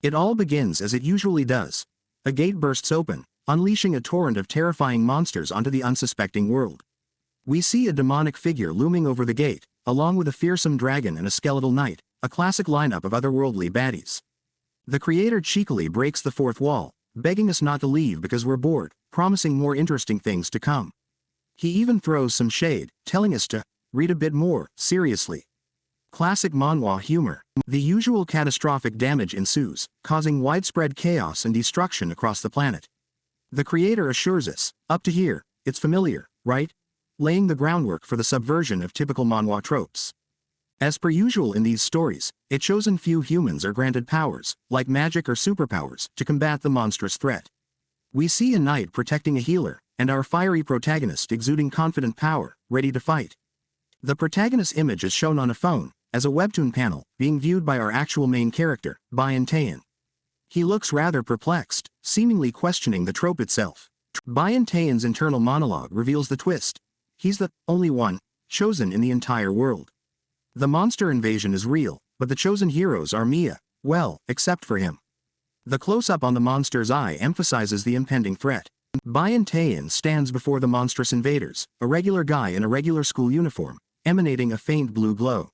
It all begins as it usually does. A gate bursts open, unleashing a torrent of terrifying monsters onto the unsuspecting world. We see a demonic figure looming over the gate, along with a fearsome dragon and a skeletal knight, a classic lineup of otherworldly baddies. The creator cheekily breaks the fourth wall, begging us not to leave because we're bored, promising more interesting things to come. He even throws some shade, telling us to read a bit more, seriously. Classic manhwa humor. The usual catastrophic damage ensues, causing widespread chaos and destruction across the planet. The creator assures us, up to here, it's familiar, right? Laying the groundwork for the subversion of typical manhwa tropes. As per usual in these stories, a chosen few humans are granted powers, like magic or superpowers, to combat the monstrous threat. We see a knight protecting a healer, and our fiery protagonist exuding confident power, ready to fight. The protagonist's image is shown on a phone, as a webtoon panel, being viewed by our actual main character, Taein. He looks rather perplexed, seemingly questioning the trope itself. Taein's internal monologue reveals the twist. He's the only one chosen in the entire world. The monster invasion is real, but the chosen heroes are well, except for him. The close-up on the monster's eye emphasizes the impending threat. Taein stands before the monstrous invaders, a regular guy in a regular school uniform, emanating a faint blue glow.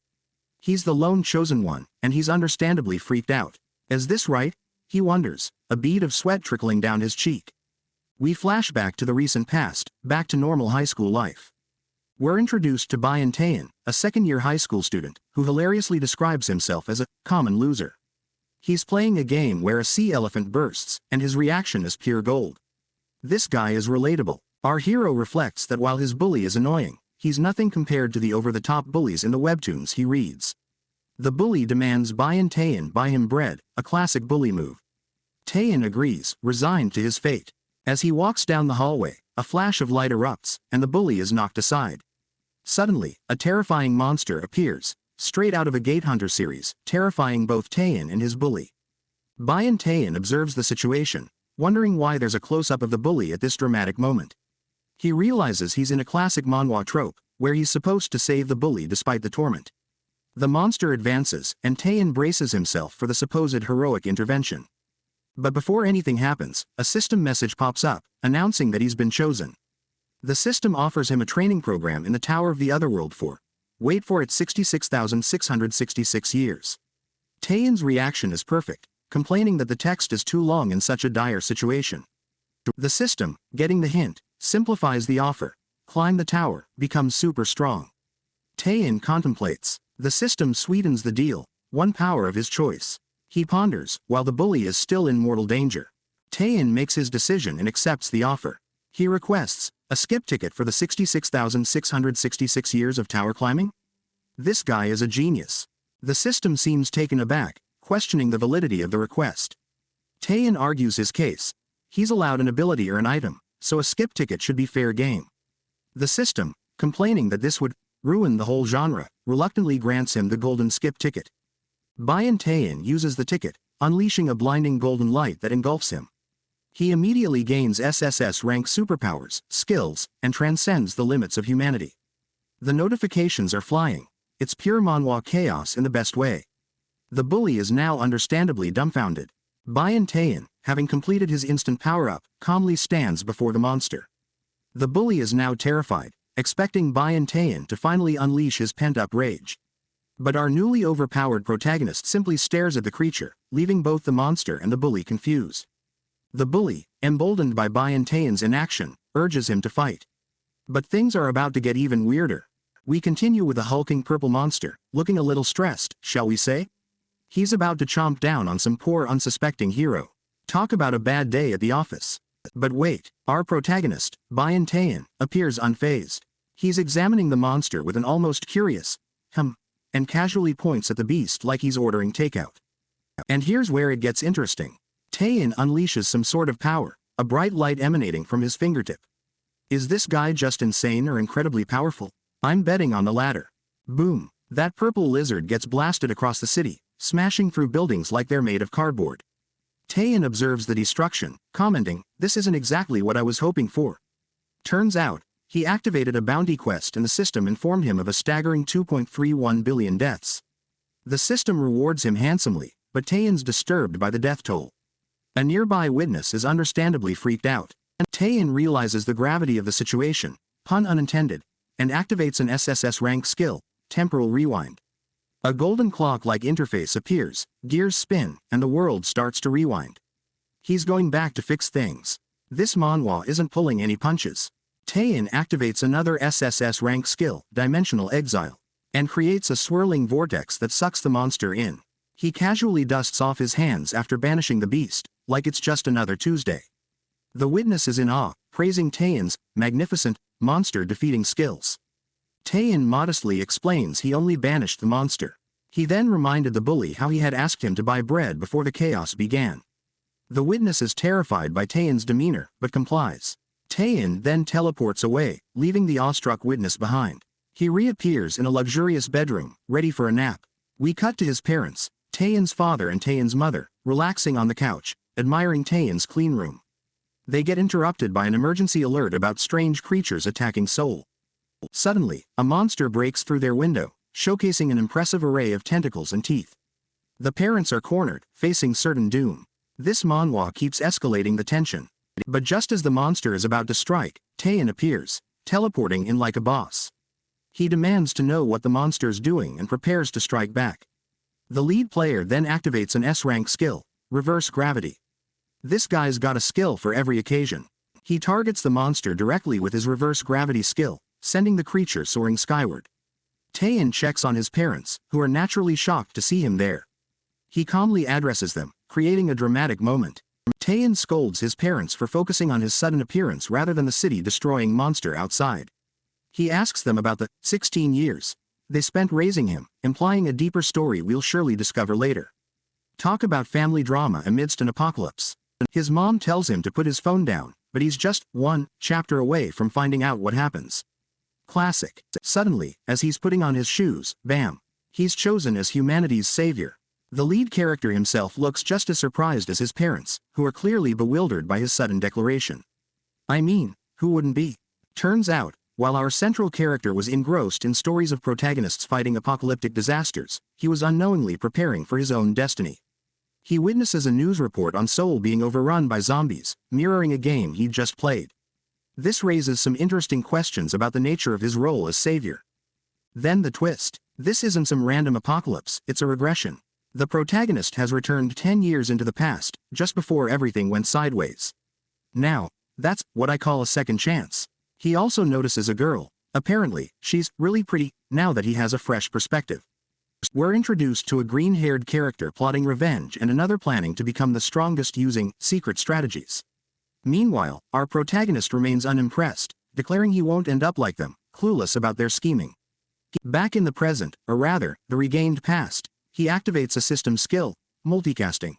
He's the lone chosen one, and he's understandably freaked out. Is this right? He wonders, a bead of sweat trickling down his cheek. We flash back to the recent past, back to normal high school life. We're introduced to Taein, a second-year high school student, who hilariously describes himself as a common loser. He's playing a game where a sea elephant bursts, and his reaction is pure gold. This guy is relatable. Our hero reflects that while his bully is annoying, he's nothing compared to the over-the-top bullies in the webtoons he reads. The bully demands Taein buy him bread, a classic bully move. Taein agrees, resigned to his fate. As he walks down the hallway, a flash of light erupts, and the bully is knocked aside. Suddenly, a terrifying monster appears, straight out of a Gate Hunter series, terrifying both Taein and his bully. Taein observes the situation, wondering why there's a close-up of the bully at this dramatic moment. He realizes he's in a classic manhwa trope, where he's supposed to save the bully despite the torment. The monster advances, and Taein braces himself for the supposed heroic intervention. But before anything happens, a system message pops up, announcing that he's been chosen. The system offers him a training program in the Tower of the Otherworld for, wait for it, 66,666 years. Taein's reaction is perfect, complaining that the text is too long in such a dire situation. The system, getting the hint, simplifies the offer. Climb the tower, become super strong. Taein contemplates. The system sweetens the deal, one power of his choice. He ponders, while the bully is still in mortal danger. Taein makes his decision and accepts the offer. He requests a skip ticket for the 66,666 years of tower climbing? This guy is a genius. The system seems taken aback, questioning the validity of the request. Taein argues his case. He's allowed an ability or an item, so a skip ticket should be fair game. The system, complaining that this would ruin the whole genre, reluctantly grants him the golden skip ticket. Taein uses the ticket, unleashing a blinding golden light that engulfs him. He immediately gains SSS rank superpowers, skills, and transcends the limits of humanity. The notifications are flying. It's pure manhwa chaos in the best way. The bully is now understandably dumbfounded. Taein, having completed his instant power-up, calmly stands before the monster. The bully is now terrified, expecting Taein to finally unleash his pent-up rage. But our newly overpowered protagonist simply stares at the creature, leaving both the monster and the bully confused. The bully, emboldened by Taein's inaction, urges him to fight. But things are about to get even weirder. We continue with a hulking purple monster, looking a little stressed, shall we say? He's about to chomp down on some poor unsuspecting hero. Talk about a bad day at the office. But wait, our protagonist, Taein, appears unfazed. He's examining the monster with an almost curious, and casually points at the beast like he's ordering takeout. And here's where it gets interesting. Taein unleashes some sort of power, a bright light emanating from his fingertip. Is this guy just insane or incredibly powerful? I'm betting on the latter. Boom! That purple lizard gets blasted across the city, smashing through buildings like they're made of cardboard. Taein observes the destruction, commenting, "This isn't exactly what I was hoping for." Turns out, he activated a bounty quest and the system informed him of a staggering 2.31 billion deaths. The system rewards him handsomely, but Taeyeon's disturbed by the death toll. A nearby witness is understandably freaked out. Taeyeon realizes the gravity of the situation, pun unintended, and activates an SSS rank skill, Temporal Rewind. A golden clock-like interface appears, gears spin, and the world starts to rewind. He's going back to fix things. This manhwa isn't pulling any punches. Taeyeon activates another SSS rank skill, Dimensional Exile, and creates a swirling vortex that sucks the monster in. He casually dusts off his hands after banishing the beast, like it's just another Tuesday. The witness is in awe, praising Taeyeon's magnificent, monster-defeating skills. Taeyeon modestly explains he only banished the monster. He then reminded the bully how he had asked him to buy bread before the chaos began. The witness is terrified by Taeyeon's demeanor, but complies. Taeyeon then teleports away, leaving the awestruck witness behind. He reappears in a luxurious bedroom, ready for a nap. We cut to his parents, Taeyeon's father and Taeyeon's mother, relaxing on the couch, admiring Taeyeon's clean room. They get interrupted by an emergency alert about strange creatures attacking Seoul. Suddenly, a monster breaks through their window, showcasing an impressive array of tentacles and teeth. The parents are cornered, facing certain doom. This manhwa keeps escalating the tension. But just as the monster is about to strike, Taeyeon appears, teleporting in like a boss. He demands to know what the monster's doing and prepares to strike back. The lead player then activates an S-rank skill, Reverse Gravity. This guy's got a skill for every occasion. He targets the monster directly with his reverse gravity skill, sending the creature soaring skyward. Taeyeon checks on his parents, who are naturally shocked to see him there. He calmly addresses them, creating a dramatic moment. Taeyeon scolds his parents for focusing on his sudden appearance rather than the city-destroying monster outside. He asks them about the 16 years they spent raising him, implying a deeper story we'll surely discover later. Talk about family drama amidst an apocalypse. His mom tells him to put his phone down, but he's just one chapter away from finding out what happens. Classic. Suddenly, as he's putting on his shoes, bam! He's chosen as humanity's savior. The lead character himself looks just as surprised as his parents, who are clearly bewildered by his sudden declaration. I mean, who wouldn't be? Turns out, while our central character was engrossed in stories of protagonists fighting apocalyptic disasters, he was unknowingly preparing for his own destiny. He witnesses a news report on Seoul being overrun by zombies, mirroring a game he'd just played. This raises some interesting questions about the nature of his role as savior. Then the twist. This isn't some random apocalypse, it's a regression. The protagonist has returned 10 years into the past, just before everything went sideways. Now, that's what I call a second chance. He also notices a girl. Apparently, she's really pretty, now that he has a fresh perspective. We're introduced to a green-haired character plotting revenge and another planning to become the strongest using secret strategies. Meanwhile, our protagonist remains unimpressed, declaring he won't end up like them, clueless about their scheming. Back in the present, or rather, the regained past, he activates a system skill, multicasting.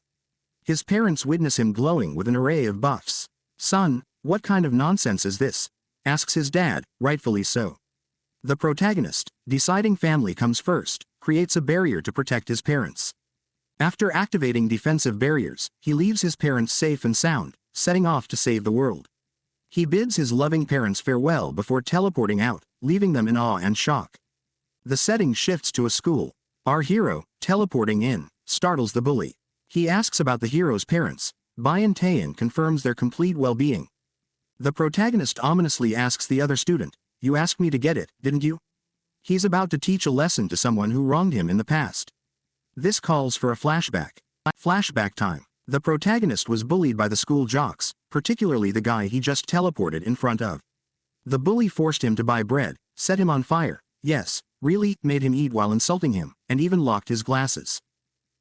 His parents witness him glowing with an array of buffs. Son, what kind of nonsense is this? Asks his dad, rightfully so. The protagonist, deciding family comes first, creates a barrier to protect his parents. After activating defensive barriers, he leaves his parents safe and sound, setting off to save the world. He bids his loving parents farewell before teleporting out, leaving them in awe and shock. The setting shifts to a school. Our hero, teleporting in, startles the bully. He asks about the hero's parents. Bayan Taeyeon confirms their complete well-being. The protagonist ominously asks the other student, "You asked me to get it, didn't you?" He's about to teach a lesson to someone who wronged him in the past. This calls for a flashback. Flashback time. The protagonist was bullied by the school jocks, particularly the guy he just teleported in front of. The bully forced him to buy bread, set him on fire, yes, really, made him eat while insulting him, and even locked his glasses.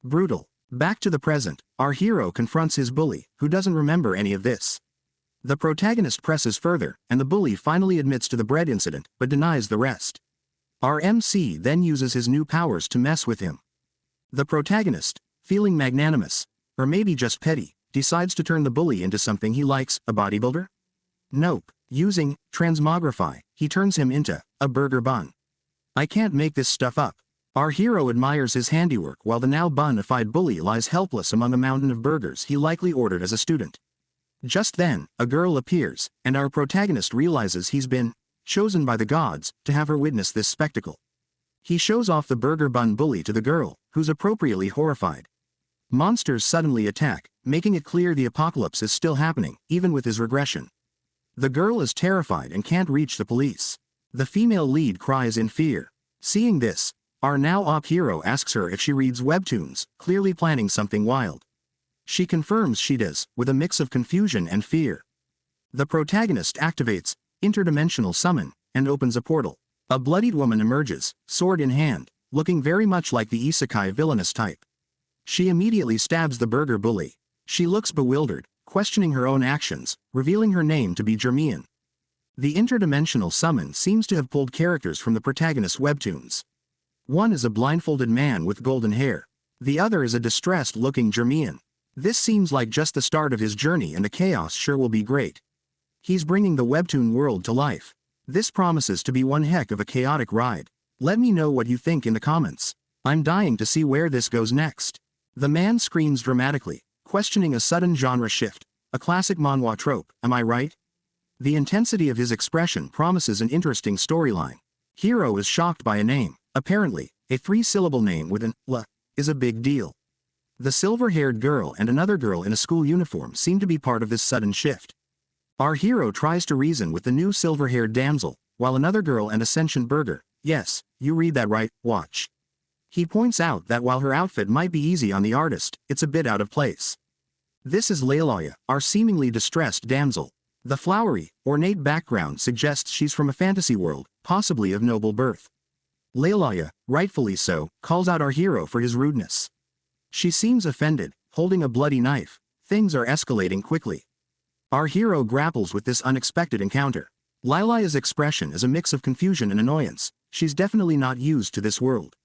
Brutal. Back to the present, our hero confronts his bully, who doesn't remember any of this. The protagonist presses further, and the bully finally admits to the bread incident, but denies the rest. Our MC then uses his new powers to mess with him. The protagonist, feeling magnanimous, or maybe just petty, decides to turn the bully into something he likes, a bodybuilder? Nope. Using transmogrify, he turns him into a burger bun. I can't make this stuff up. Our hero admires his handiwork while the now bun-ified bully lies helpless among a mountain of burgers he likely ordered as a student. Just then, a girl appears, and our protagonist realizes he's been chosen by the gods to have her witness this spectacle. He shows off the burger bun bully to the girl, who's appropriately horrified. Monsters suddenly attack, making it clear the apocalypse is still happening, even with his regression. The girl is terrified and can't reach the police. The female lead cries in fear. Seeing this, our now op hero asks her if she reads webtoons, clearly planning something wild. She confirms she does, with a mix of confusion and fear. The protagonist activates interdimensional summon and opens a portal. A bloodied woman emerges, sword in hand, looking very much like the isekai villainous type. She immediately stabs the burger bully. She looks bewildered, questioning her own actions, revealing her name to be Jermian. The interdimensional summon seems to have pulled characters from the protagonist's webtoons. One is a blindfolded man with golden hair. The other is a distressed-looking Jermian. This seems like just the start of his journey, and the chaos sure will be great. He's bringing the webtoon world to life. This promises to be one heck of a chaotic ride. Let me know what you think in the comments. I'm dying to see where this goes next. The man screams dramatically, questioning a sudden genre shift. A classic manhwa trope, am I right? The intensity of his expression promises an interesting storyline. Hero is shocked by a name. Apparently, a 3-syllable name with an "l" is a big deal. The silver-haired girl and another girl in a school uniform seem to be part of this sudden shift. Our hero tries to reason with the new silver-haired damsel, while another girl and a sentient burger, yes, you read that right, watch. He points out that while her outfit might be easy on the artist, it's a bit out of place. This is Layloya, our seemingly distressed damsel. The flowery, ornate background suggests she's from a fantasy world, possibly of noble birth. Layloya, rightfully so, calls out our hero for his rudeness. She seems offended, holding a bloody knife. Things are escalating quickly. Our hero grapples with this unexpected encounter. Layloya's expression is a mix of confusion and annoyance. She's definitely not used to this world.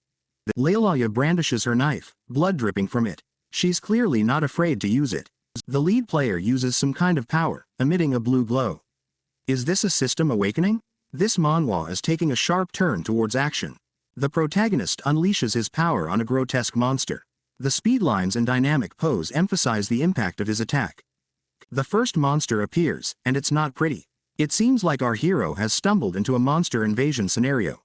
Layloya brandishes her knife, blood dripping from it. She's clearly not afraid to use it. The lead player uses some kind of power, emitting a blue glow. Is this a system awakening? This manhwa is taking a sharp turn towards action. The protagonist unleashes his power on a grotesque monster. The speed lines and dynamic pose emphasize the impact of his attack. The first monster appears, and it's not pretty. It seems like our hero has stumbled into a monster invasion scenario.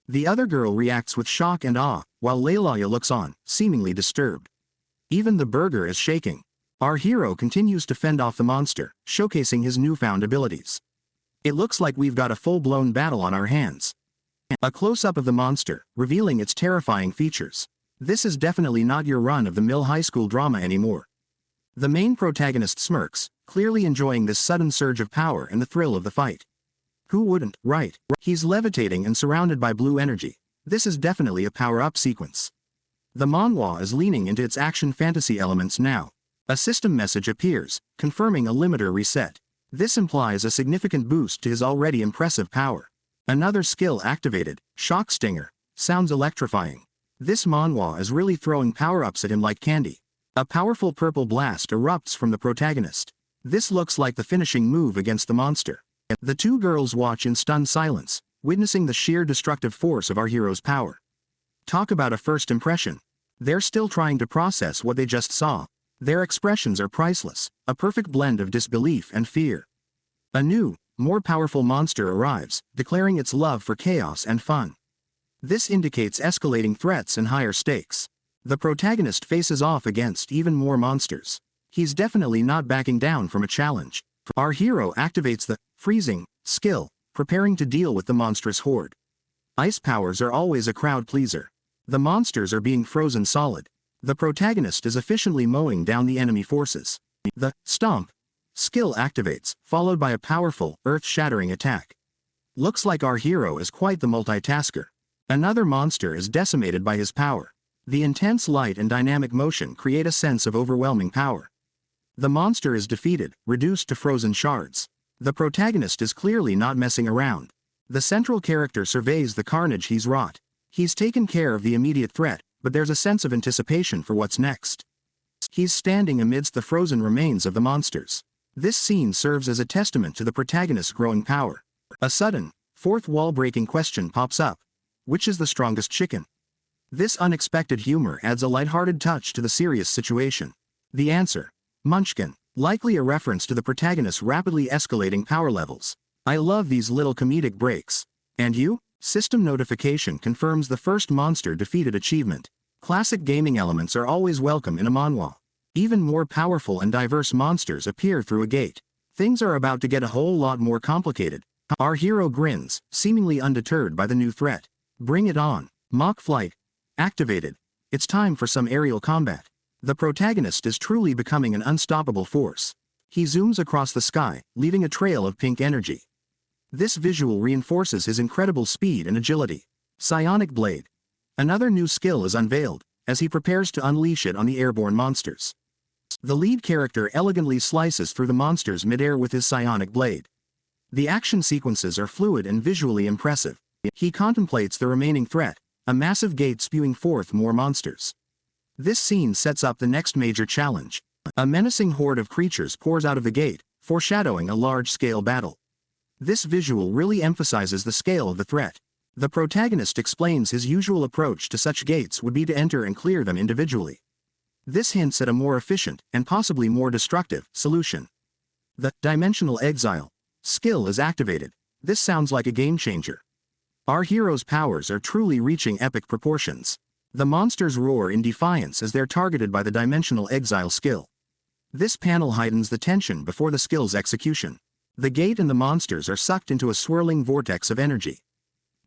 The other girl reacts with shock and awe, while Layloya looks on, seemingly disturbed. Even the burger is shaking. Our hero continues to fend off the monster, showcasing his newfound abilities. It looks like we've got a full-blown battle on our hands. A close-up of the monster, revealing its terrifying features. This is definitely not your run-of-the-mill high school drama anymore. The main protagonist smirks, clearly enjoying this sudden surge of power and the thrill of the fight. Who wouldn't, right? He's levitating and surrounded by blue energy. This is definitely a power-up sequence. The manhwa is leaning into its action fantasy elements now. A system message appears, confirming a limiter reset. This implies a significant boost to his already impressive power. Another skill activated, Shock Stinger, sounds electrifying. This manhwa is really throwing power-ups at him like candy. A powerful purple blast erupts from the protagonist. This looks like the finishing move against the monster. The two girls watch in stunned silence, witnessing the sheer destructive force of our hero's power. Talk about a first impression. They're still trying to process what they just saw. Their expressions are priceless, a perfect blend of disbelief and fear. A new, more powerful monster arrives, declaring its love for chaos and fun. This indicates escalating threats and higher stakes. The protagonist faces off against even more monsters. He's definitely not backing down from a challenge. Our hero activates the freezing skill, preparing to deal with the monstrous horde. Ice powers are always a crowd pleaser. The monsters are being frozen solid. The protagonist is efficiently mowing down the enemy forces. The stomp skill activates, followed by a powerful, earth-shattering attack. Looks like our hero is quite the multitasker. Another monster is decimated by his power. The intense light and dynamic motion create a sense of overwhelming power. The monster is defeated, reduced to frozen shards. The protagonist is clearly not messing around. The central character surveys the carnage he's wrought. He's taken care of the immediate threat, but there's a sense of anticipation for what's next. He's standing amidst the frozen remains of the monsters. This scene serves as a testament to the protagonist's growing power. A sudden, fourth wall-breaking question pops up. Which is the strongest chicken? This unexpected humor adds a lighthearted touch to the serious situation. The answer: Munchkin, likely a reference to the protagonist's rapidly escalating power levels. I love these little comedic breaks. And you? System notification confirms the first monster defeated achievement. Classic gaming elements are always welcome in a manhwa. Even more powerful and diverse monsters appear through a gate. Things are about to get a whole lot more complicated. Our hero grins, seemingly undeterred by the new threat. Bring it on. Mock flight activated. It's time for some aerial combat. The protagonist is truly becoming an unstoppable force. He zooms across the sky, leaving a trail of pink energy. This visual reinforces his incredible speed and agility. Psionic Blade. Another new skill is unveiled, as he prepares to unleash it on the airborne monsters. The lead character elegantly slices through the monsters midair with his psionic blade. The action sequences are fluid and visually impressive. He contemplates the remaining threat, a massive gate spewing forth more monsters. This scene sets up the next major challenge. A menacing horde of creatures pours out of the gate, foreshadowing a large-scale battle. This visual really emphasizes the scale of the threat. The protagonist explains his usual approach to such gates would be to enter and clear them individually. This hints at a more efficient, and possibly more destructive, solution. The Dimensional Exile skill is activated. This sounds like a game-changer. Our hero's powers are truly reaching epic proportions. The monsters roar in defiance as they're targeted by the Dimensional Exile skill. This panel heightens the tension before the skill's execution. The gate and the monsters are sucked into a swirling vortex of energy.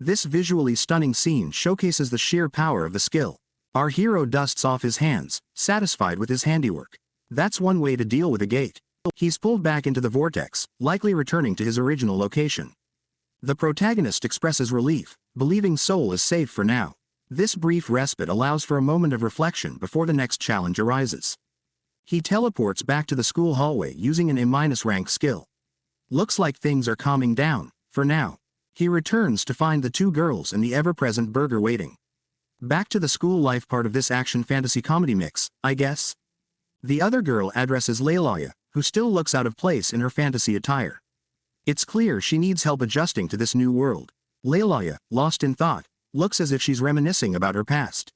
This visually stunning scene showcases the sheer power of the skill. Our hero dusts off his hands, satisfied with his handiwork. That's one way to deal with a gate. He's pulled back into the vortex, likely returning to his original location. The protagonist expresses relief, believing Soul is safe for now. This brief respite allows for a moment of reflection before the next challenge arises. He teleports back to the school hallway using an A- rank skill. Looks like things are calming down, for now. He returns to find the two girls and the ever-present burger waiting. Back to the school life part of this action fantasy comedy mix, I guess. The other girl addresses Leilaya, who still looks out of place in her fantasy attire. It's clear she needs help adjusting to this new world. Leilaya, lost in thought, looks as if she's reminiscing about her past.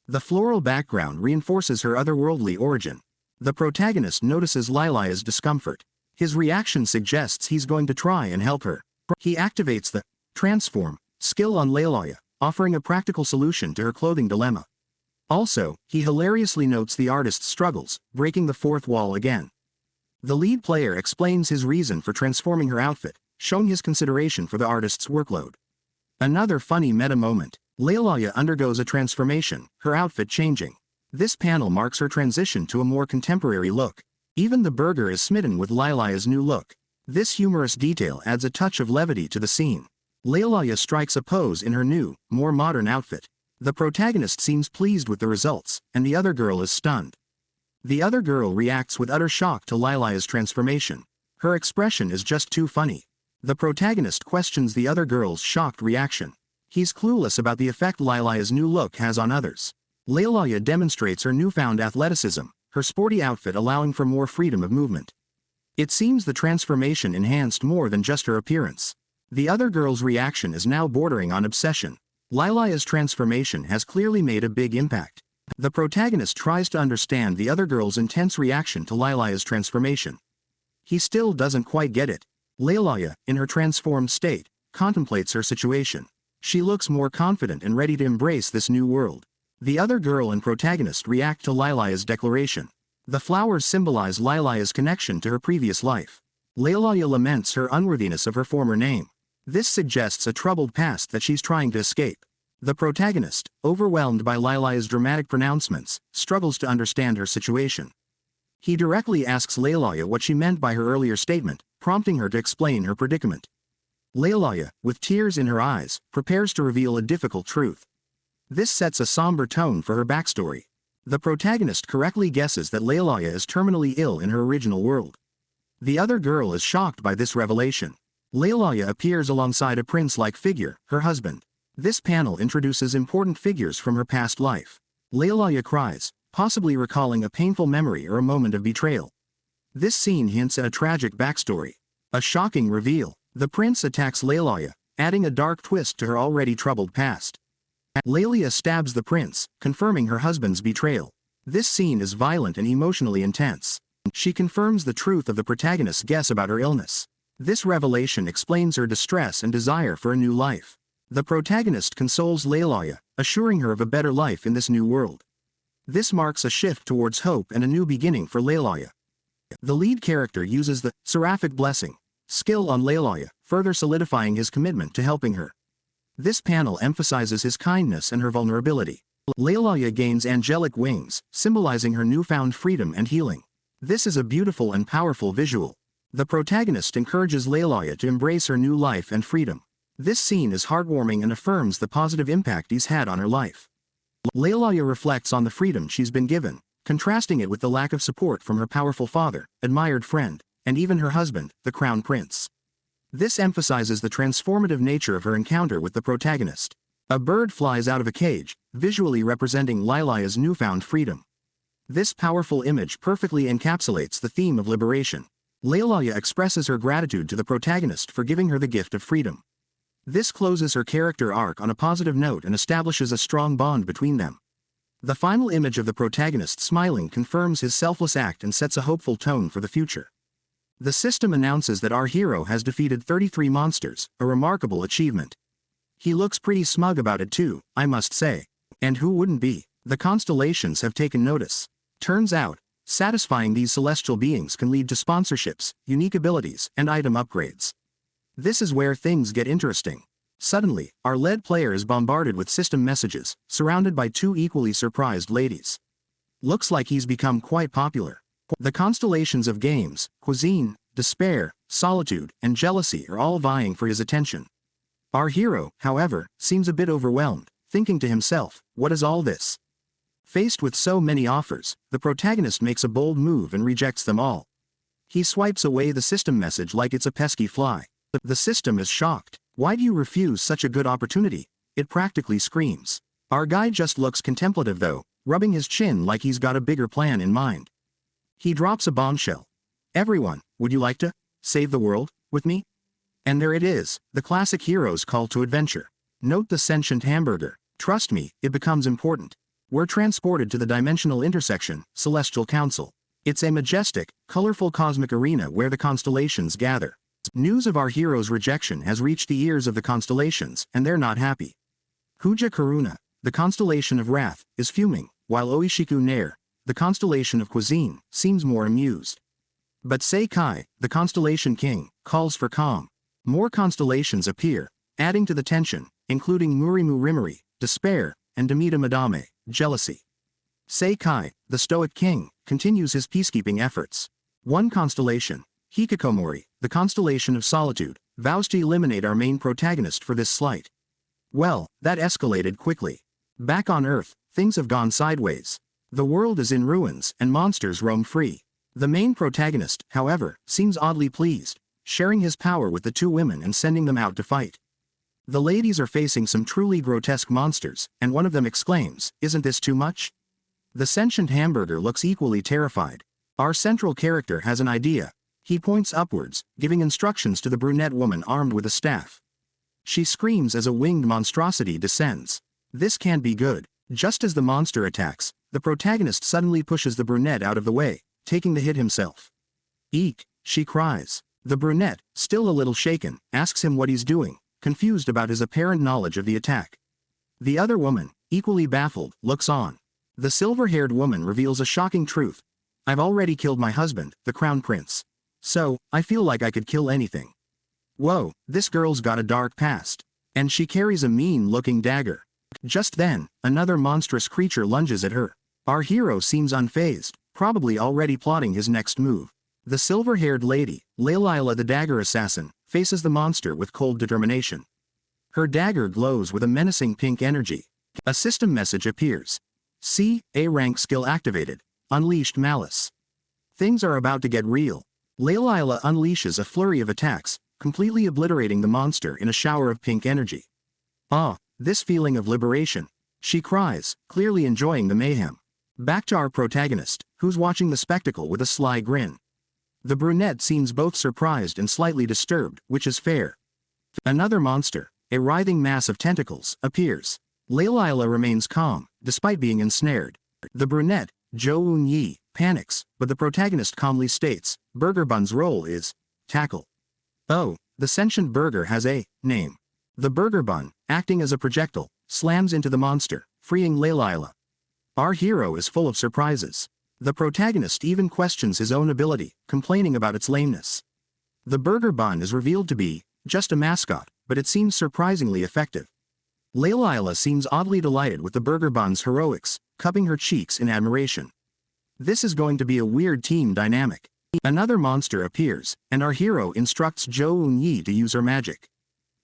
The floral background reinforces her otherworldly origin. The protagonist notices Leilaya's discomfort. His reaction suggests he's going to try and help her. He activates the Transform skill on Leilaya, offering a practical solution to her clothing dilemma. Also, he hilariously notes the artist's struggles, breaking the fourth wall again. The lead player explains his reason for transforming her outfit, showing his consideration for the artist's workload. Another funny meta moment. Leilaya undergoes a transformation, her outfit changing. This panel marks her transition to a more contemporary look. Even the burger is smitten with Leilaya's new look. This humorous detail adds a touch of levity to the scene. Leilaya strikes a pose in her new, more modern outfit. The protagonist seems pleased with the results, and the other girl is stunned. The other girl reacts with utter shock to Leilaya's transformation. Her expression is just too funny. The protagonist questions the other girl's shocked reaction. He's clueless about the effect Leilaya's new look has on others. Leilaya demonstrates her newfound athleticism, her sporty outfit allowing for more freedom of movement. It seems the transformation enhanced more than just her appearance. The other girl's reaction is now bordering on obsession. Leilaya's transformation has clearly made a big impact. The protagonist tries to understand the other girl's intense reaction to Leilaya's transformation. He still doesn't quite get it. Leilaya, in her transformed state, contemplates her situation. She looks more confident and ready to embrace this new world. The other girl and protagonist react to Leilaya's declaration. The flowers symbolize Leilaya's connection to her previous life. Leilaya laments her unworthiness of her former name. This suggests a troubled past that she's trying to escape. The protagonist, overwhelmed by Leilaya's dramatic pronouncements, struggles to understand her situation. He directly asks Leilaya what she meant by her earlier statement, prompting her to explain her predicament. Leilaya, with tears in her eyes, prepares to reveal a difficult truth. This sets a somber tone for her backstory. The protagonist correctly guesses that Leilaya is terminally ill in her original world. The other girl is shocked by this revelation. Leilaya appears alongside a prince-like figure, her husband. This panel introduces important figures from her past life. Leilaya cries, possibly recalling a painful memory or a moment of betrayal. This scene hints at a tragic backstory. A shocking reveal. The prince attacks Leilaya, adding a dark twist to her already troubled past. Leilaya stabs the prince, confirming her husband's betrayal. This scene is violent and emotionally intense. She confirms the truth of the protagonist's guess about her illness. This revelation explains her distress and desire for a new life. The protagonist consoles Leilaya, assuring her of a better life in this new world. This marks a shift towards hope and a new beginning for Leilaya. The lead character uses the seraphic blessing skill on Leilaya, further solidifying his commitment to helping her. This panel emphasizes his kindness and her vulnerability. Leilaya gains angelic wings, symbolizing her newfound freedom and healing. This is a beautiful and powerful visual. The protagonist encourages Leilaya to embrace her new life and freedom. This scene is heartwarming and affirms the positive impact he's had on her life. Leilaya reflects on the freedom she's been given, contrasting it with the lack of support from her powerful father, admired friend, and even her husband, the Crown Prince. This emphasizes the transformative nature of her encounter with the protagonist. A bird flies out of a cage, visually representing Leilaya's newfound freedom. This powerful image perfectly encapsulates the theme of liberation. Leilaya expresses her gratitude to the protagonist for giving her the gift of freedom. This closes her character arc on a positive note and establishes a strong bond between them. The final image of the protagonist smiling confirms his selfless act and sets a hopeful tone for the future. The system announces that our hero has defeated 33 monsters, a remarkable achievement. He looks pretty smug about it too, I must say. And who wouldn't be? The constellations have taken notice. Turns out, satisfying these celestial beings can lead to sponsorships, unique abilities, and item upgrades. This is where things get interesting. Suddenly, our lead player is bombarded with system messages, surrounded by two equally surprised ladies. Looks like he's become quite popular. The constellations of games, cuisine, despair, solitude, and jealousy are all vying for his attention. Our hero, however, seems a bit overwhelmed, thinking to himself, what is all this? Faced with so many offers, the protagonist makes a bold move and rejects them all. He swipes away the system message like it's a pesky fly. The system is shocked. Why do you refuse such a good opportunity? It practically screams. Our guy just looks contemplative though, rubbing his chin like he's got a bigger plan in mind. He drops a bombshell. Everyone, would you like to save the world with me? And there it is, the classic hero's call to adventure. Note the sentient hamburger. Trust me, it becomes important. We're transported to the dimensional intersection, Celestial Council. It's a majestic, colorful cosmic arena where the constellations gather. News of our hero's rejection has reached the ears of the constellations, and they're not happy. Kuja Karuna, the constellation of wrath, is fuming, while Oishiku Nair, the constellation of cuisine, seems more amused. But Seikai, the constellation king, calls for calm. More constellations appear, adding to the tension, including Murimu Rimuri, despair, and Demita Madame, jealousy. Seikai, the stoic king, continues his peacekeeping efforts. One constellation, Hikikomori, the constellation of solitude, vows to eliminate our main protagonist for this slight. Well, that escalated quickly. Back on Earth, things have gone sideways. The world is in ruins and monsters roam free. The main protagonist, however, seems oddly pleased, sharing his power with the two women and sending them out to fight. The ladies are facing some truly grotesque monsters, and one of them exclaims, "Isn't this too much?" The sentient hamburger looks equally terrified. Our central character has an idea. He points upwards, giving instructions to the brunette woman armed with a staff. She screams as a winged monstrosity descends. This can't be good. Just as the monster attacks, the protagonist suddenly pushes the brunette out of the way, taking the hit himself. "Eek," she cries. The brunette, still a little shaken, asks him what he's doing, confused about his apparent knowledge of the attack. The other woman, equally baffled, looks on. The silver-haired woman reveals a shocking truth. "I've already killed my husband, the Crown Prince. So, I feel like I could kill anything." Whoa, this girl's got a dark past. And she carries a mean-looking dagger. Just then, another monstrous creature lunges at her. Our hero seems unfazed, probably already plotting his next move. The silver-haired lady, Leilaya the dagger assassin, faces the monster with cold determination. Her dagger glows with a menacing pink energy. A system message appears. "C, A rank skill activated. Unleashed malice." Things are about to get real. Leilaya unleashes a flurry of attacks, completely obliterating the monster in a shower of pink energy. "Ah, this feeling of liberation," she cries, clearly enjoying the mayhem. Back to our protagonist, who's watching the spectacle with a sly grin. The brunette seems both surprised and slightly disturbed, which is fair. Another monster, a writhing mass of tentacles, appears. Leilaya remains calm, despite being ensnared. The brunette, Jo Eun-yi, panics, but the protagonist calmly states, Burger Bun's role is tackle. Oh, the sentient burger has a name. The Burger Bun, acting as a projectile, slams into the monster, freeing Leilaya. Our hero is full of surprises. The protagonist even questions his own ability, complaining about its lameness. The burger bun is revealed to be just a mascot, but it seems surprisingly effective. Layla seems oddly delighted with the burger bun's heroics, cupping her cheeks in admiration. This is going to be a weird team dynamic. Another monster appears, and our hero instructs Jo Eun-yi to use her magic.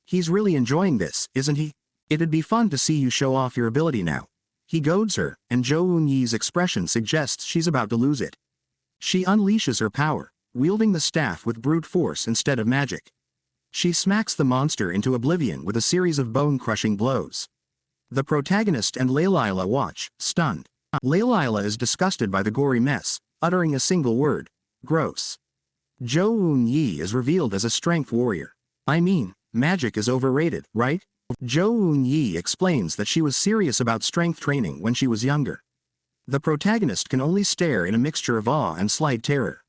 He's really enjoying this, isn't he? It'd be fun to see you show off your ability now. He goads her, and Jo Eun-yi's expression suggests she's about to lose it. She unleashes her power, wielding the staff with brute force instead of magic. She smacks the monster into oblivion with a series of bone-crushing blows. The protagonist and Layla watch, stunned. Layla is disgusted by the gory mess, uttering a single word: gross. Jo Eun-yi is revealed as a strength warrior. I mean, magic is overrated, right? Jo Eun-yi explains that she was serious about strength training when she was younger. The protagonist can only stare in a mixture of awe and slight terror.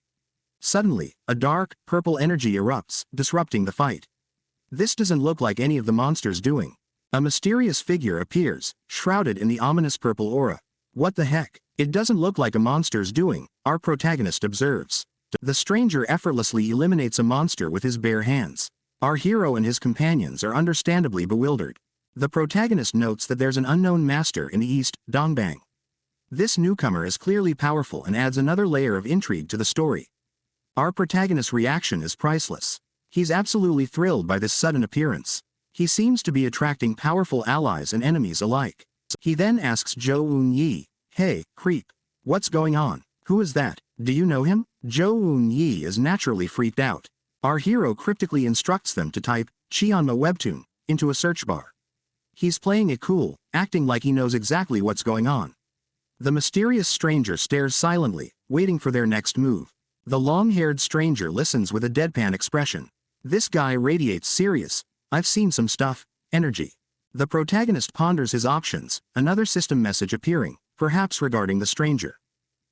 Suddenly, a dark, purple energy erupts, disrupting the fight. This doesn't look like any of the monsters doing. A mysterious figure appears, shrouded in the ominous purple aura. What the heck? It doesn't look like a monster's doing, our protagonist observes. The stranger effortlessly eliminates a monster with his bare hands. Our hero and his companions are understandably bewildered. The protagonist notes that there's an unknown master in the east, Dongbang. This newcomer is clearly powerful and adds another layer of intrigue to the story. Our protagonist's reaction is priceless. He's absolutely thrilled by this sudden appearance. He seems to be attracting powerful allies and enemies alike. He then asks Jo Eun-yi, "Hey, creep. What's going on? Who is that? Do you know him?" Jo Eun-yi is naturally freaked out. Our hero cryptically instructs them to type Cheonma webtoon into a search bar. He's playing it cool, acting like he knows exactly what's going on. The mysterious stranger stares silently, waiting for their next move. The long-haired stranger listens with a deadpan expression. This guy radiates serious, "I've seen some stuff," energy. The protagonist ponders his options, another system message appearing, perhaps regarding the stranger.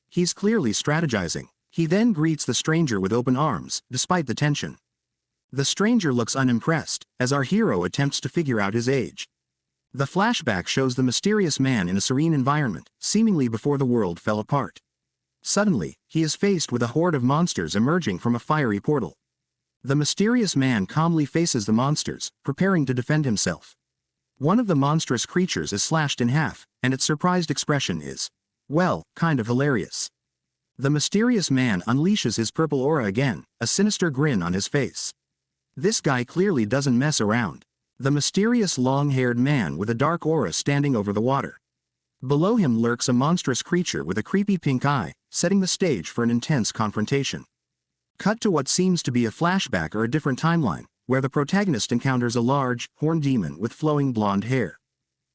He's clearly strategizing. He then greets the stranger with open arms, despite the tension. The stranger looks unimpressed, as our hero attempts to figure out his age. The flashback shows the mysterious man in a serene environment, seemingly before the world fell apart. Suddenly, he is faced with a horde of monsters emerging from a fiery portal. The mysterious man calmly faces the monsters, preparing to defend himself. One of the monstrous creatures is slashed in half, and its surprised expression is, well, kind of hilarious. The mysterious man unleashes his purple aura again, a sinister grin on his face. This guy clearly doesn't mess around. The mysterious long-haired man with a dark aura standing over the water. Below him lurks a monstrous creature with a creepy pink eye, setting the stage for an intense confrontation. Cut to what seems to be a flashback or a different timeline, where the protagonist encounters a large, horned demon with flowing blonde hair.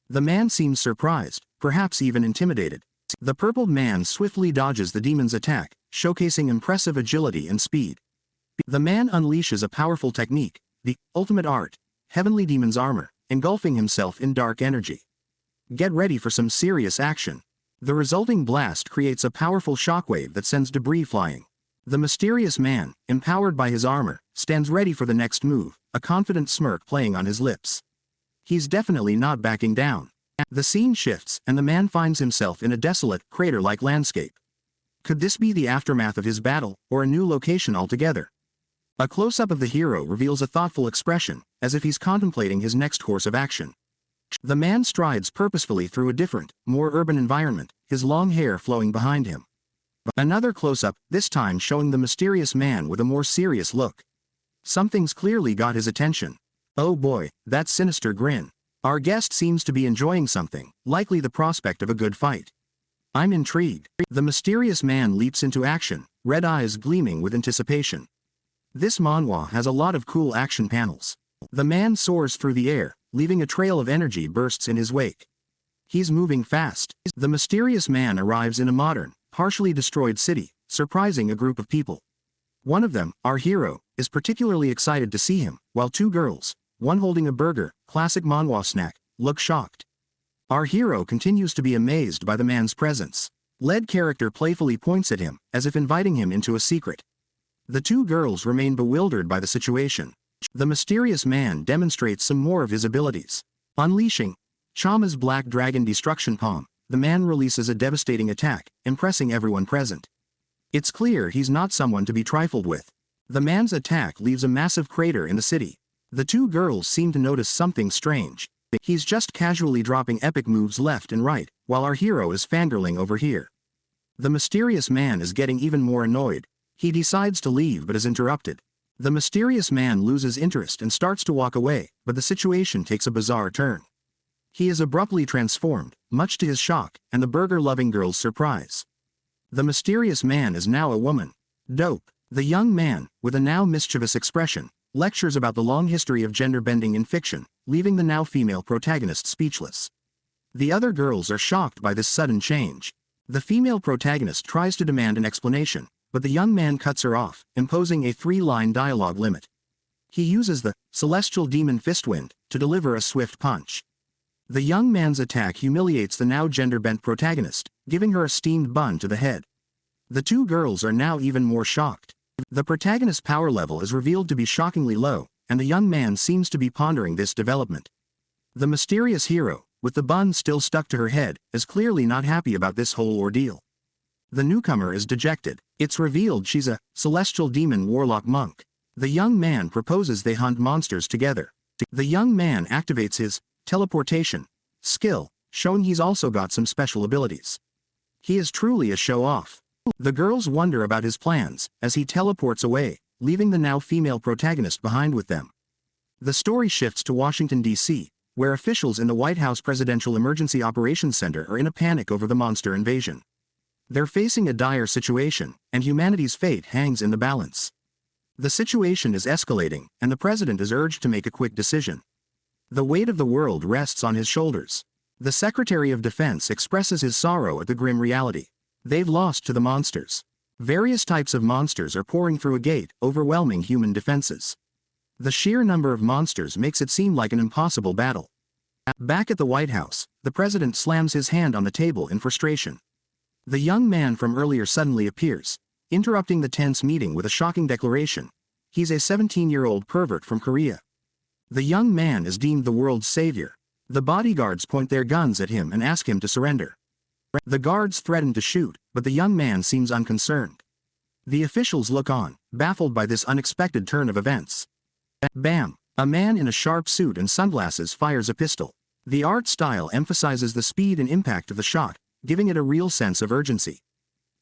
The man seems surprised, perhaps even intimidated. The purpled man swiftly dodges the demon's attack, showcasing impressive agility and speed. The man unleashes a powerful technique, the ultimate art, Heavenly Demon's Armor, engulfing himself in dark energy. Get ready for some serious action. The resulting blast creates a powerful shockwave that sends debris flying. The mysterious man, empowered by his armor, stands ready for the next move, a confident smirk playing on his lips. He's definitely not backing down. The scene shifts, and the man finds himself in a desolate, crater-like landscape. Could this be the aftermath of his battle, or a new location altogether? A close-up of the hero reveals a thoughtful expression, as if he's contemplating his next course of action. The man strides purposefully through a different, more urban environment, his long hair flowing behind him. Another close-up, this time showing the mysterious man with a more serious look. Something's clearly got his attention. Oh boy, that sinister grin. Our guest seems to be enjoying something, likely the prospect of a good fight. I'm intrigued. The mysterious man leaps into action, red eyes gleaming with anticipation. This manhwa has a lot of cool action panels. The man soars through the air, leaving a trail of energy bursts in his wake. He's moving fast. The mysterious man arrives in a modern, partially destroyed city, surprising a group of people. One of them, our hero, is particularly excited to see him, while two girls, one holding a burger, classic manhwa snack, look shocked. Our hero continues to be amazed by the man's presence. Lead character playfully points at him, as if inviting him into a secret. The two girls remain bewildered by the situation. The mysterious man demonstrates some more of his abilities. Unleashing Chama's Black Dragon Destruction Palm, the man releases a devastating attack, impressing everyone present. It's clear he's not someone to be trifled with. The man's attack leaves a massive crater in the city. The two girls seem to notice something strange. He's just casually dropping epic moves left and right, while our hero is fangirling over here. The mysterious man is getting even more annoyed. He decides to leave but is interrupted. The mysterious man loses interest and starts to walk away, but the situation takes a bizarre turn. He is abruptly transformed, much to his shock, and the burger-loving girl's surprise. The mysterious man is now a woman. Dope. The young man, with a now mischievous expression, lectures about the long history of gender bending in fiction, leaving the now female protagonist speechless. The other girls are shocked by this sudden change. The female protagonist tries to demand an explanation, but the young man cuts her off, imposing a 3-line dialogue limit. He uses the celestial demon fistwind to deliver a swift punch. The young man's attack humiliates the now gender-bent protagonist, giving her a steamed bun to the head. The two girls are now even more shocked. The protagonist's power level is revealed to be shockingly low, and the young man seems to be pondering this development. The mysterious hero, with the bun still stuck to her head, is clearly not happy about this whole ordeal. The newcomer is dejected. It's revealed she's a celestial demon warlock monk. The young man proposes they hunt monsters together. The young man activates his teleportation skill, showing he's also got some special abilities. He is truly a show-off. The girls wonder about his plans, as he teleports away, leaving the now female protagonist behind with them. The story shifts to Washington, D.C., where officials in the White House Presidential Emergency Operations Center are in a panic over the monster invasion. They're facing a dire situation, and humanity's fate hangs in the balance. The situation is escalating, and the president is urged to make a quick decision. The weight of the world rests on his shoulders. The Secretary of Defense expresses his sorrow at the grim reality. They've lost to the monsters. Various types of monsters are pouring through a gate, overwhelming human defenses. The sheer number of monsters makes it seem like an impossible battle. Back at the White House, the president slams his hand on the table in frustration. The young man from earlier suddenly appears, interrupting the tense meeting with a shocking declaration. He's a 17-year-old pervert from Korea. The young man is deemed the world's savior. The bodyguards point their guns at him and ask him to surrender. The guards threaten to shoot, but the young man seems unconcerned. The officials look on, baffled by this unexpected turn of events. Bam! A man in a sharp suit and sunglasses fires a pistol. The art style emphasizes the speed and impact of the shot, giving it a real sense of urgency.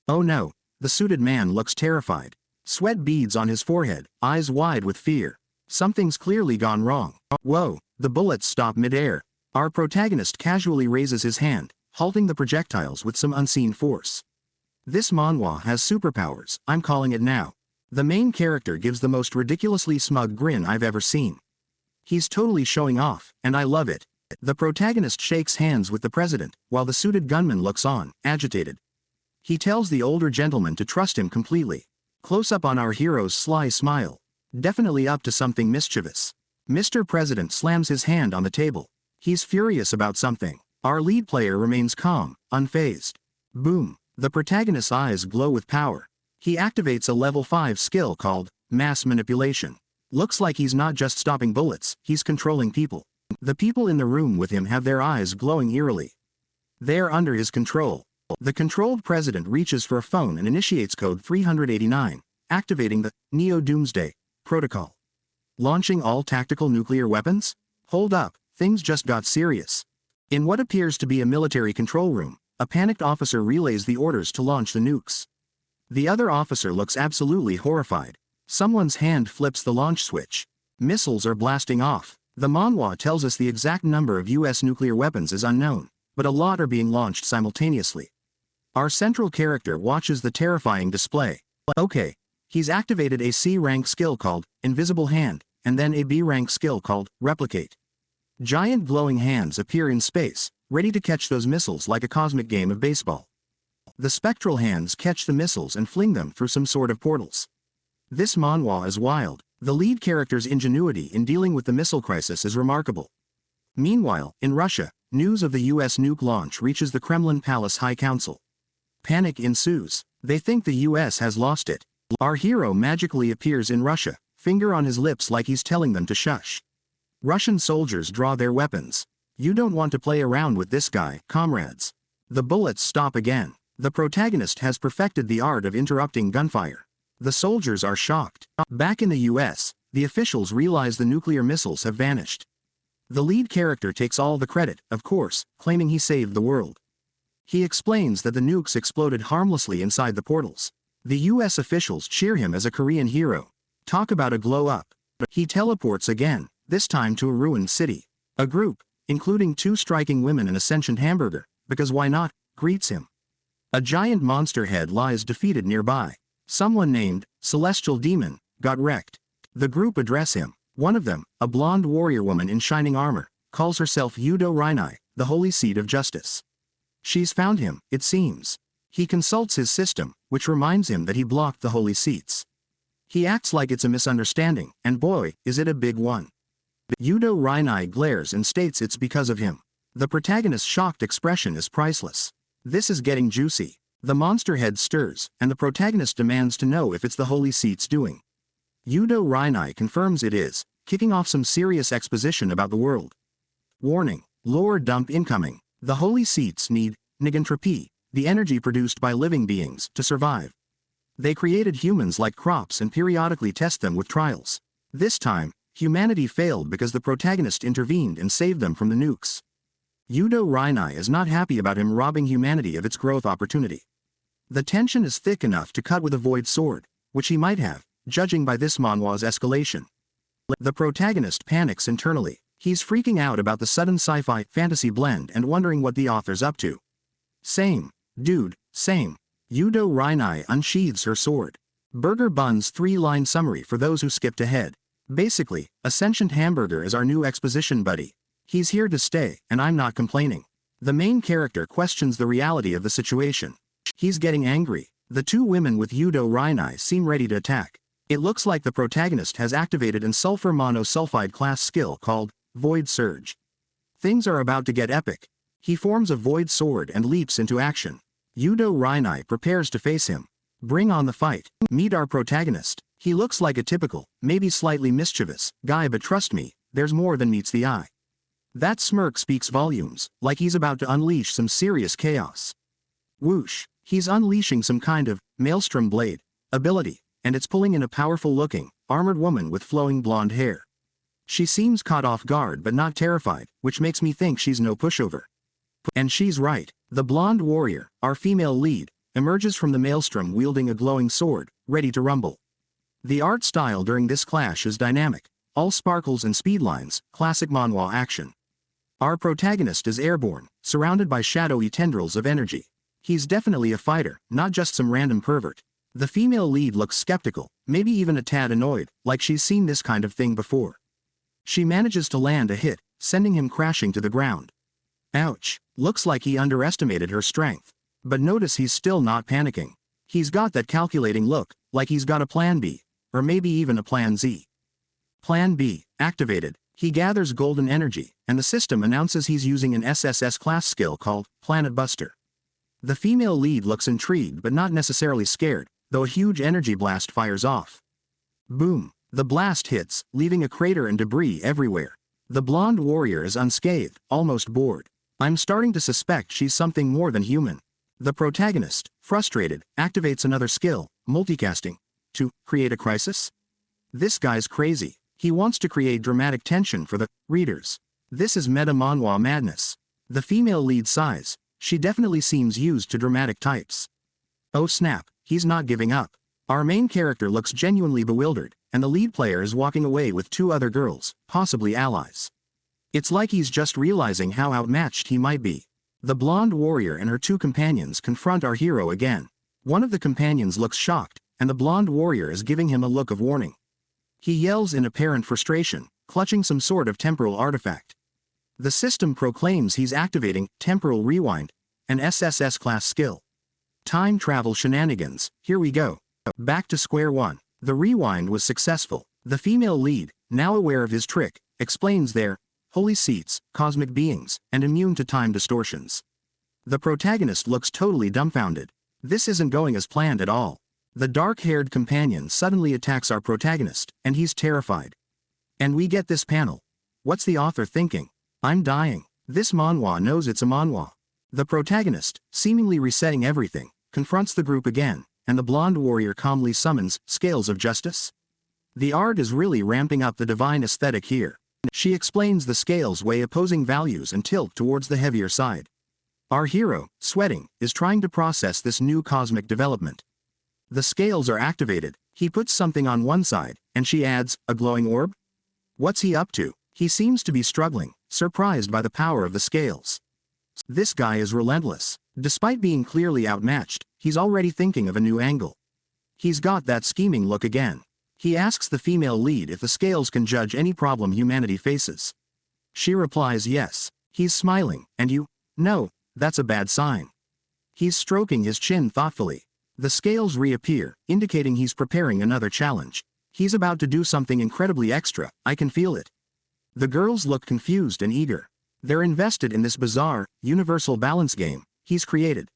Oh no, the suited man looks terrified. Sweat beads on his forehead, eyes wide with fear. Something's clearly gone wrong. Whoa, the bullets stop mid-air. Our protagonist casually raises his hand, halting the projectiles with some unseen force. This manhwa has superpowers, I'm calling it now. The main character gives the most ridiculously smug grin I've ever seen. He's totally showing off, and I love it. The protagonist shakes hands with the president, while the suited gunman looks on, agitated. He tells the older gentleman to trust him completely. Close up on our hero's sly smile. Definitely up to something mischievous. Mr. President slams his hand on the table. He's furious about something. Our lead player remains calm, unfazed. Boom. The protagonist's eyes glow with power. He activates a level 5 skill called mass manipulation. Looks like he's not just stopping bullets, he's controlling people. The people in the room with him have their eyes glowing eerily. They're under his control. The controlled president reaches for a phone and initiates code 389, activating the Neo-Doomsday protocol. Launching all tactical nuclear weapons? Hold up, things just got serious. In what appears to be a military control room, a panicked officer relays the orders to launch the nukes. The other officer looks absolutely horrified. Someone's hand flips the launch switch. Missiles are blasting off. The manhwa tells us the exact number of US nuclear weapons is unknown, but a lot are being launched simultaneously. Our central character watches the terrifying display. Okay, he's activated a C-rank skill called Invisible Hand, and then a B-rank skill called Replicate. Giant glowing hands appear in space, ready to catch those missiles like a cosmic game of baseball. The spectral hands catch the missiles and fling them through some sort of portals. This manhwa is wild. The lead character's ingenuity in dealing with the missile crisis is remarkable. Meanwhile, in Russia, news of the US nuke launch reaches the Kremlin Palace High Council. Panic ensues. They think the US has lost it. Our hero magically appears in Russia, finger on his lips like he's telling them to shush. Russian soldiers draw their weapons. You don't want to play around with this guy, comrades. The bullets stop again. The protagonist has perfected the art of interrupting gunfire. The soldiers are shocked. Back in the US, the officials realize the nuclear missiles have vanished. The lead character takes all the credit, of course, claiming he saved the world. He explains that the nukes exploded harmlessly inside the portals. The US officials cheer him as a Korean hero. Talk about a glow up. He teleports again, this time to a ruined city. A group, including 2 striking women and a sentient hamburger, because why not, greets him. A giant monster head lies defeated nearby. Someone named Celestial Demon got wrecked. The group address him. One of them, a blonde warrior woman in shining armor, calls herself Yudo Reinai, the holy seat of justice. She's found him, it seems. He consults his system, which reminds him that he blocked the holy seats. He acts like it's a misunderstanding, and boy, is it a big one. Yudo Reinai glares and states it's because of him. The protagonist's shocked expression is priceless. This is getting juicy. The monster head stirs, and the protagonist demands to know if it's the holy seat's doing. Yudo Reinai confirms it is, kicking off some serious exposition about the world. Warning, lore dump incoming. The holy seats need negentropy, the energy produced by living beings, to survive. They created humans like crops and periodically test them with trials. This time, humanity failed because the protagonist intervened and saved them from the nukes. Yudo Reinai is not happy about him robbing humanity of its growth opportunity. The tension is thick enough to cut with a void sword, which he might have, judging by this manhwa's escalation. The protagonist panics internally. He's freaking out about the sudden sci-fi fantasy blend and wondering what the author's up to. Same, dude, same. Yudo Reinai unsheathes her sword. Burger Bun's 3-line summary for those who skipped ahead. Basically, a sentient hamburger is our new exposition buddy. He's here to stay, and I'm not complaining. The main character questions the reality of the situation. He's getting angry. The 2 women with Yudo Reinai seem ready to attack. It looks like the protagonist has activated an sulfur monosulfide class skill called Void Surge. Things are about to get epic. He forms a void sword and leaps into action. Yudo Reinai prepares to face him. Bring on the fight. Meet our protagonist. He looks like a typical, maybe slightly mischievous, guy, but trust me, there's more than meets the eye. That smirk speaks volumes, like he's about to unleash some serious chaos. Whoosh, he's unleashing some kind of maelstrom blade ability, and it's pulling in a powerful-looking, armored woman with flowing blonde hair. She seems caught off guard but not terrified, which makes me think she's no pushover. And she's right. The blonde warrior, our female lead, emerges from the maelstrom wielding a glowing sword, ready to rumble. The art style during this clash is dynamic, all sparkles and speedlines, classic manhwa action. Our protagonist is airborne, surrounded by shadowy tendrils of energy. He's definitely a fighter, not just some random pervert. The female lead looks skeptical, maybe even a tad annoyed, like she's seen this kind of thing before. She manages to land a hit, sending him crashing to the ground. Ouch, looks like he underestimated her strength. But notice he's still not panicking. He's got that calculating look, like he's got a plan B, or maybe even a plan Z. Plan B, activated. He gathers golden energy, and the system announces he's using an SSS class skill called Planet Buster. The female lead looks intrigued but not necessarily scared, though a huge energy blast fires off. Boom. The blast hits, leaving a crater and debris everywhere. The blonde warrior is unscathed, almost bored. I'm starting to suspect she's something more than human. The protagonist, frustrated, activates another skill, multicasting, to create a crisis? This guy's crazy. He wants to create dramatic tension for the readers. This is meta manhwa madness. The female lead sighs. She definitely seems used to dramatic types. Oh snap, he's not giving up. Our main character looks genuinely bewildered, and the lead player is walking away with 2 other girls, possibly allies. It's like he's just realizing how outmatched he might be. The blonde warrior and her 2 companions confront our hero again. One of the companions looks shocked, and the blonde warrior is giving him a look of warning. He yells in apparent frustration, clutching some sort of temporal artifact. The system proclaims he's activating Temporal Rewind, an SSS class skill. Time travel shenanigans, here we go. Back to square one. The rewind was successful. The female lead, now aware of his trick, explains their holy seats, cosmic beings, and immune to time distortions. The protagonist looks totally dumbfounded. This isn't going as planned at all. The dark-haired companion suddenly attacks our protagonist, and he's terrified. And we get this panel. What's the author thinking? I'm dying. This manhwa knows it's a manhwa. The protagonist, seemingly resetting everything, confronts the group again, and the blonde warrior calmly summons scales of justice. The art is really ramping up the divine aesthetic here. She explains the scales weigh opposing values and tilt towards the heavier side. Our hero, sweating, is trying to process this new cosmic development. The scales are activated, he puts something on one side, and she adds, a glowing orb? What's he up to? He seems to be struggling, surprised by the power of the scales. This guy is relentless. Despite being clearly outmatched, he's already thinking of a new angle. He's got that scheming look again. He asks the female lead if the scales can judge any problem humanity faces. She replies yes. He's smiling, and you? No, that's a bad sign. He's stroking his chin thoughtfully. The scales reappear, indicating he's preparing another challenge. He's about to do something incredibly extra, I can feel it. The girls look confused and eager. They're invested in this bizarre, universal balance game he's created.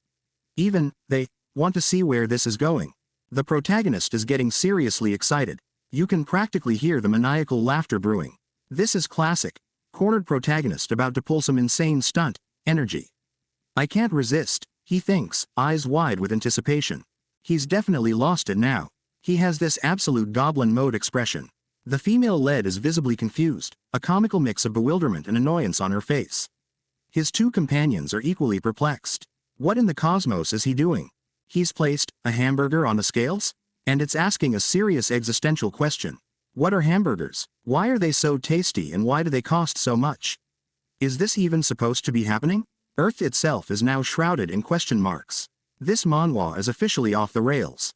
Even, they want to see where this is going. The protagonist is getting seriously excited. You can practically hear the maniacal laughter brewing. This is classic. Cornered protagonist about to pull some insane stunt, energy. I can't resist, he thinks, eyes wide with anticipation. He's definitely lost it now. He has this absolute goblin mode expression. The female lead is visibly confused, a comical mix of bewilderment and annoyance on her face. His two companions are equally perplexed. What in the cosmos is he doing? He's placed a hamburger on the scales? And it's asking a serious existential question. What are hamburgers? Why are they so tasty and why do they cost so much? Is this even supposed to be happening? Earth itself is now shrouded in question marks. This manhwa is officially off the rails.